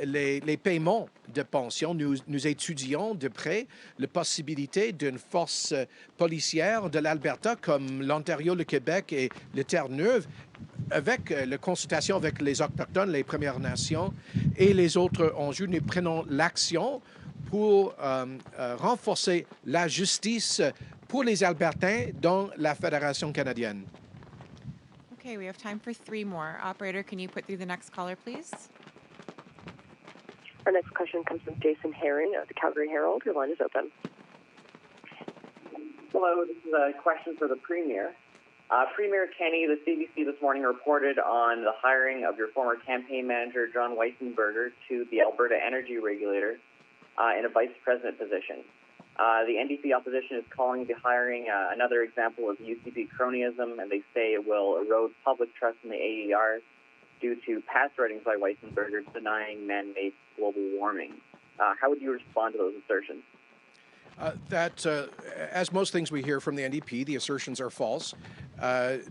S2: les paiements de pension. Nous étudions de près la possibilité d'une force policière de l'Alberta comme l'Ontario, le Québec et le Terre-Neuve, avec la consultation avec les Autochtones, les Premières Nations et les autres enjeux. Nous prenons l'action pour renforcer la justice pour les Albertains dans la Fédération canadienne.
S6: Okay, we have time for 3 more. Operator, can you put through the next caller, please?
S7: Our next question comes from Jason Herring of the Calgary Herald. Your line is open.
S12: Hello, this is a question for the Premier. Premier Kenney, the CBC this morning reported on the hiring of your former campaign manager, John Weissenberger, to the Alberta Energy Regulator in a vice president position. The NDP opposition is calling the hiring another example of UCP cronyism, and they say it will erode public trust in the AER due to past writings by Weissenberger denying man-made global warming. How would you respond to those assertions?
S2: As most things we hear from the NDP, the assertions are false.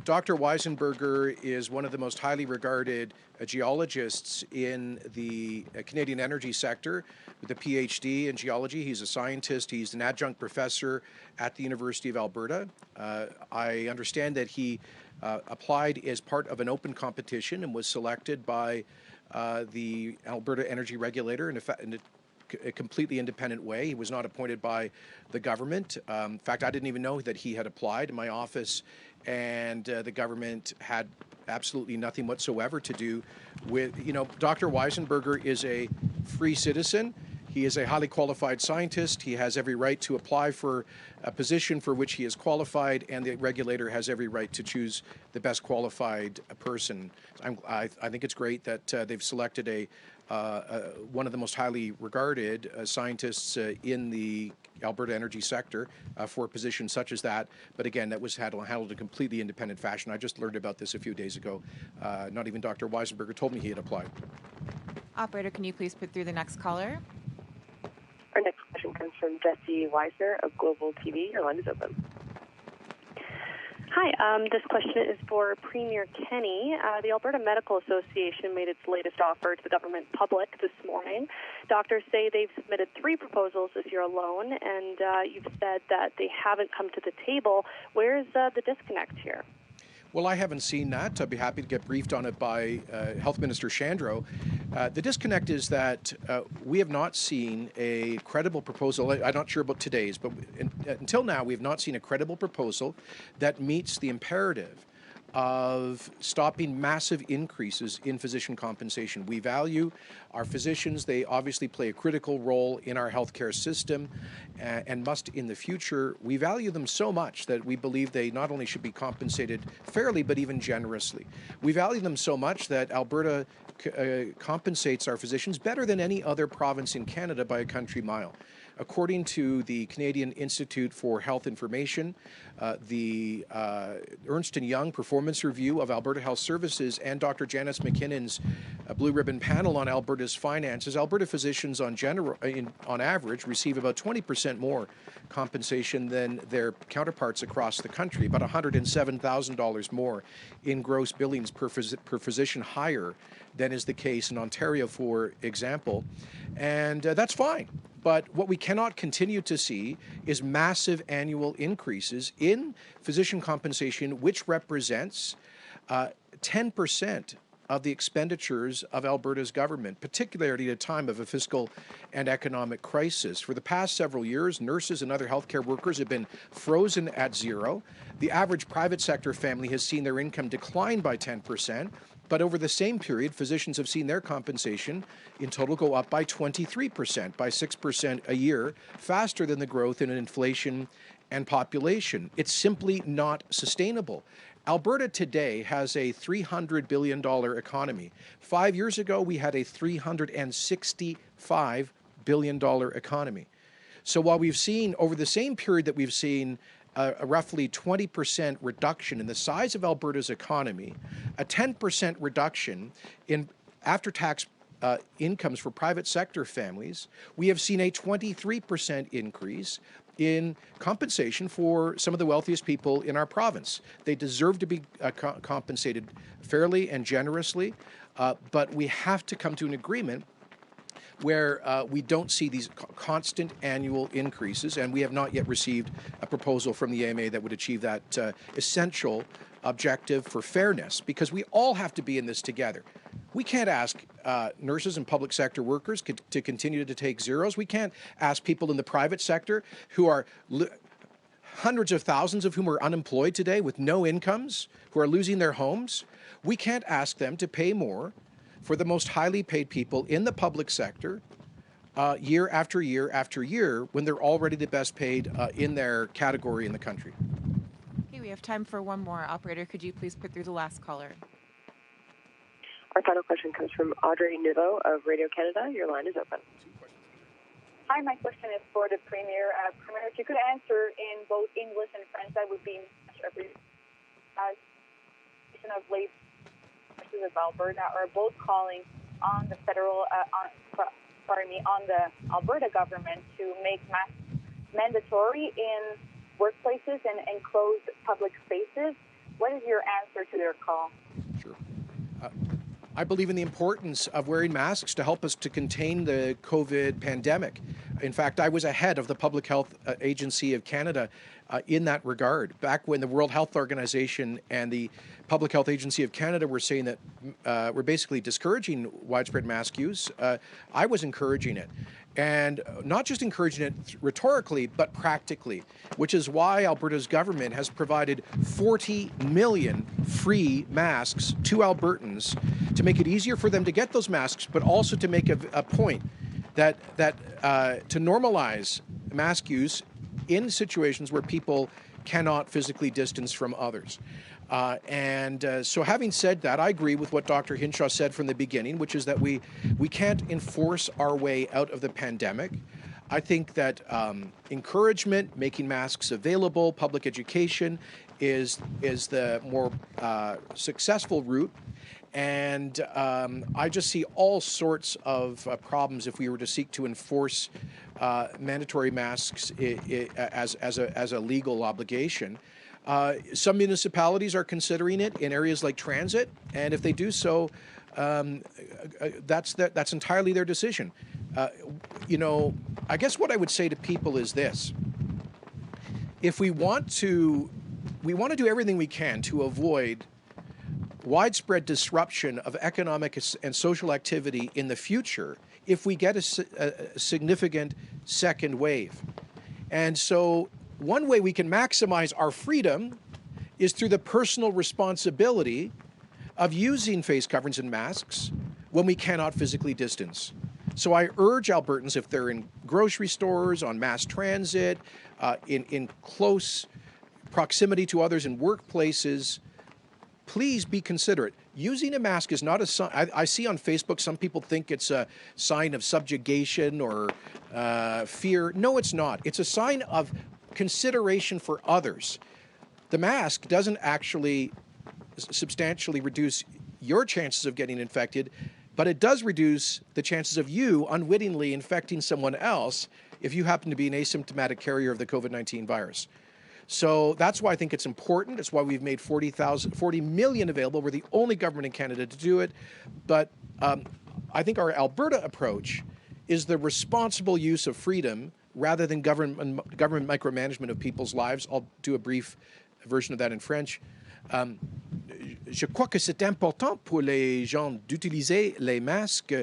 S2: Dr. Weissenberger is one of the most highly regarded geologists in the Canadian energy sector with a PhD in geology. He's a scientist. He's an adjunct professor at the University of Alberta. I understand that he applied as part of an open competition and was selected by the Alberta Energy Regulator in a completely independent way. He was not appointed by the government. In fact, I didn't even know that he had applied in my office, and the government had absolutely nothing whatsoever to do with, Dr. Weissenberger is a free citizen. He is a highly qualified scientist. He has every right to apply for a position for which he is qualified, and the regulator has every right to choose the best qualified person. I think it's great that they've selected one of the most highly regarded scientists in the Alberta energy sector for a position such as that. But again, that was handled in a completely independent fashion. I just learned about this a few days ago. Not even Dr. Weissenberger told me he had applied.
S6: Operator, can you please put through the next caller?
S7: Our next question comes from Jesse Weisner of Global TV. Your line is open.
S13: Hi, this question is for Premier Kenney. The Alberta Medical Association made its latest offer to the government public this morning. Doctors say they've submitted 3 proposals this year alone, and you've said that they haven't come to the table. Where's the disconnect here?
S2: Well, I haven't seen that. I'd be happy to get briefed on it by Health Minister Shandro. The disconnect is that we have not seen a credible proposal. I'm not sure about today's, but until now, we have not seen a credible proposal that meets the imperative of stopping massive increases in physician compensation. We value our physicians. They obviously play a critical role in our healthcare system and must in the future. We value them so much that we believe they not only should be compensated fairly, but even generously. We value them so much that Alberta compensates our physicians better than any other province in Canada by a country mile. According to the Canadian Institute for Health Information, the Ernst & Young Performance Review of Alberta Health Services, and Dr. Janice McKinnon's Blue Ribbon Panel on Alberta's finances, Alberta physicians on average receive about 20% more compensation than their counterparts across the country, about $107,000 more in gross billings per physician, higher than is the case in Ontario, for example. And that's fine. But what we cannot continue to see is massive annual increases in physician compensation, which represents 10% of the expenditures of Alberta's government, particularly at a time of a fiscal and economic crisis. For the past several years, nurses and other healthcare workers have been frozen at zero. The average private sector family has seen their income decline by 10%. But over the same period, physicians have seen their compensation in total go up by 23%, by 6% a year, faster than the growth in inflation and population. It's simply not sustainable. Alberta today has a $300 billion economy. 5 years ago, we had a $365 billion economy. So while we've seen, over the same period that we've seen a roughly 20% reduction in the size of Alberta's economy, a 10% reduction in after-tax incomes for private sector families, we have seen a 23% increase in compensation for some of the wealthiest people in our province. They deserve to be compensated fairly and generously, but we have to come to an agreement where we don't see these constant annual increases, and we have not yet received a proposal from the AMA that would achieve that essential objective for fairness, because we all have to be in this together. We can't ask nurses and public sector workers to continue to take zeros. We can't ask people in the private sector who are hundreds of thousands of whom are unemployed today with no incomes, who are losing their homes. We can't ask them to pay more for the most highly paid people in the public sector year after year after year when they're already the best paid in their category in the country.
S6: Okay, we have time for one more. Operator, could you please put through the last caller?
S7: Our final question comes from Audrey Nouveau of Radio Canada. Your line is open.
S9: Hi, my question is for the Premier. Premier, if you could answer in both English and French, that would be much appreciated. Of Labor of Alberta are both calling on the federal, on the Alberta government to make masks mandatory in workplaces and enclosed public spaces. What is your answer to their call?
S2: Sure. I believe in the importance of wearing masks to help us to contain the COVID pandemic. In fact, I was ahead of the Public Health Agency of Canada in that regard. Back when the World Health Organization and the Public Health Agency of Canada were saying that we're basically discouraging widespread mask use, I was encouraging it. And not just encouraging it rhetorically, but practically, which is why Alberta's government has provided 40 million free masks to Albertans to make it easier for them to get those masks, but also to make a point that to normalize mask use in situations where people cannot physically distance from others. So having said that, I agree with what Dr. Hinshaw said from the beginning, which is that we can't enforce our way out of the pandemic. I think that encouragement, making masks available, public education is the more successful route. And I just see all sorts of problems if we were to seek to enforce mandatory masks as a legal obligation. Some municipalities are considering it in areas like transit, and if they do so, that's entirely their decision. I guess what I would say to people is this: if we want to do everything we can to avoid widespread disruption of economic and social activity in the future if we get a significant second wave. And so one way we can maximize our freedom is through the personal responsibility of using face coverings and masks when we cannot physically distance. So I urge Albertans, if they're in grocery stores, on mass transit, in close proximity to others in workplaces, please be considerate. Using a mask is not a sign. I see on Facebook some people think it's a sign of subjugation or fear. No, it's not. It's a sign of consideration for others. The mask doesn't actually substantially reduce your chances of getting infected, but it does reduce the chances of you unwittingly infecting someone else if you happen to be an asymptomatic carrier of the COVID-19 virus. So that's why I think it's important. It's why we've made 40 million available. We're the only government in Canada to do it. But I think our Alberta approach is the responsible use of freedom rather than government micromanagement of people's lives. I'll do a brief version of that in French. Je crois que c'est important pour les gens d'utiliser les masques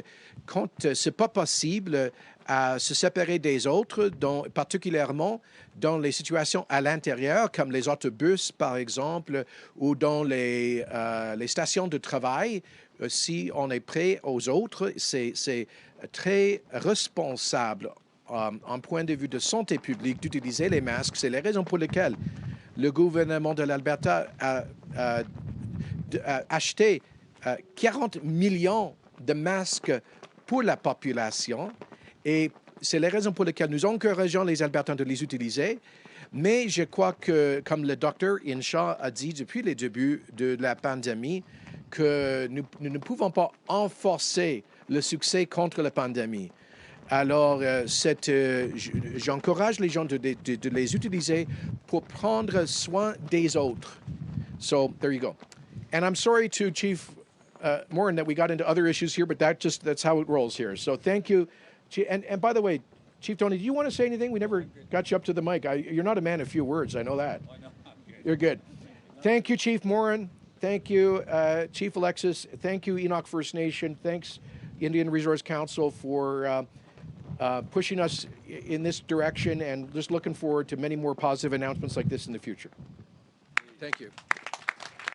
S2: quand c'est pas possible à se séparer des autres, particulièrement dans les situations à l'intérieur, comme les autobus par exemple, ou dans les stations de travail. Si on est prêt aux autres, c'est très responsable en point de vue de santé publique d'utiliser les masques. C'est la raison pour laquelle le gouvernement de l'Alberta a acheté 40 millions de masques pour la population. Et c'est la raison pour laquelle nous encourageons les Albertains de les utiliser. Mais je crois que, comme le docteur Hinshaw a dit depuis le début de la pandémie, que nous ne pouvons pas renforcer le succès contre la pandémie. Alors, j'encourage les gens de les utiliser pour prendre soin des autres. So, there you go. And I'm sorry to Chief Morin that we got into other issues here, but that's how it rolls here. So thank you. And by the way, Chief Tony, do you want to say anything? We never got you up to the mic. You're not a man of few words. I know that. I know. You're good. Thank you, Chief Morin. Thank you, Chief Alexis. Thank you, Enoch First Nation. Thanks, Indian Resource Council, for pushing us in this direction, and just looking forward to many more positive announcements like this in the future. Thank you.